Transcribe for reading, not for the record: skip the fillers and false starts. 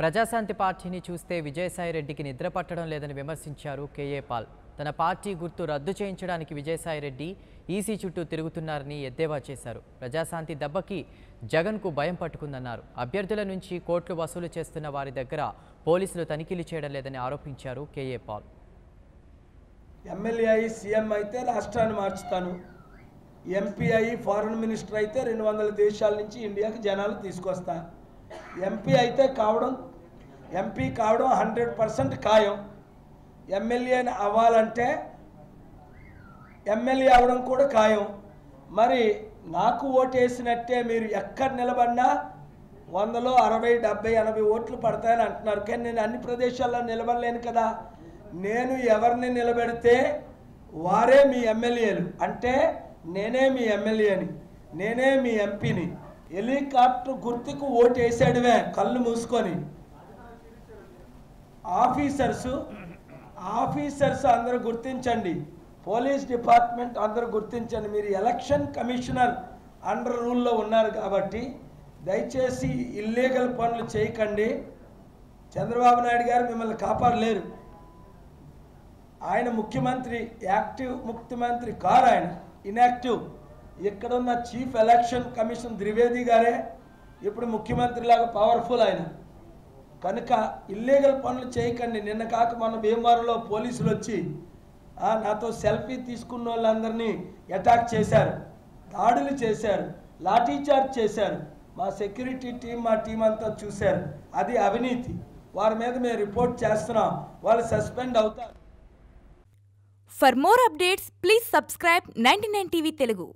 ప్రజాశాంతి పార్టీని చూస్తే విజయసాయిరెడ్డికి నిద్ర పట్టడం లేదని విమర్శించారు కేఏ పాల్. తన పార్టీ గుర్తు రద్దు చేయించడానికి విజయసాయిరెడ్డి ఈసీ చుట్టూ తిరుగుతున్నారని ఎద్దేవా చేశారు. ప్రజాశాంతి దెబ్బకి జగన్కు భయం పట్టుకుందన్నారు. అభ్యర్థుల నుంచి కోట్లు వసూలు చేస్తున్న వారి దగ్గర పోలీసులు తనిఖీలు చేయడం లేదని ఆరోపించారు కేఏ పాల్. ఎమ్మెల్యే అయి సీఎం అయితే రాష్ట్రాన్ని మార్చుతాను, ఎంపీ అయి ఫారెన్ మినిస్టర్ అయితే 200 దేశాల నుంచి ఇండియాకి జనాలు తీసుకొస్తా, ఎంపీ అయితే ఎంపీ కావడం 100% ఖాయం, ఎమ్మెల్యేని అవ్వాలంటే ఎమ్మెల్యే అవ్వడం కూడా ఖాయం. మరి నాకు ఓటేసినట్టే మీరు ఎక్కడ నిలబడినా 100లో 60, 70, 80 ఓట్లు పడతాయని అంటున్నారు. కానీ నేను అన్ని ప్రదేశాల్లో నిలబడలేను కదా. నేను ఎవరిని నిలబెడితే వారే మీ ఎమ్మెల్యేలు, అంటే నేనే మీ ఎమ్మెల్యేని, నేనే మీ ఎంపీని. హెలికాప్టర్ గుర్తుకు ఓటు వేసాడువే కళ్ళు మూసుకొని. ఆఫీసర్స్ అందరూ గుర్తించండి, పోలీస్ డిపార్ట్మెంట్ అందరూ గుర్తించండి. మీరు ఎలక్షన్ కమిషనర్ అండర్ రూల్లో ఉన్నారు కాబట్టి దయచేసి ఇల్లీగల్ పనులు చేయకండి. చంద్రబాబు నాయుడు గారు మిమ్మల్ని కాపాడలేరు. ఆయన ముఖ్యమంత్రి, యాక్టివ్ ముఖ్యమంత్రి కారు, ఆయన ఇన్యాక్టివ్. ఇక్కడున్న చీఫ్ ఎలక్షన్ కమిషన్ ద్వివేది గారే ఇప్పుడు ముఖ్యమంత్రిలాగా పవర్ఫుల్ ఆయన. కనుక ఇల్లీగల్ పనులు చేయకండి. నిన్న కాక మన భీమవరంలో పోలీసులు వచ్చి నాతో సెల్ఫీ తీసుకున్న వాళ్ళందరినీ అటాక్ చేశారు, దాడులు చేశారు, లాఠీచార్జ్ చేశారు. మా సెక్యూరిటీ టీం, మా టీం అంతా చూశారు. అది అవినీతి. వారి మీద మేము రిపోర్ట్ చేస్తున్నాం. వాళ్ళు సస్పెండ్ అవుతారు. For more updates, please subscribe 99 TV Telugu.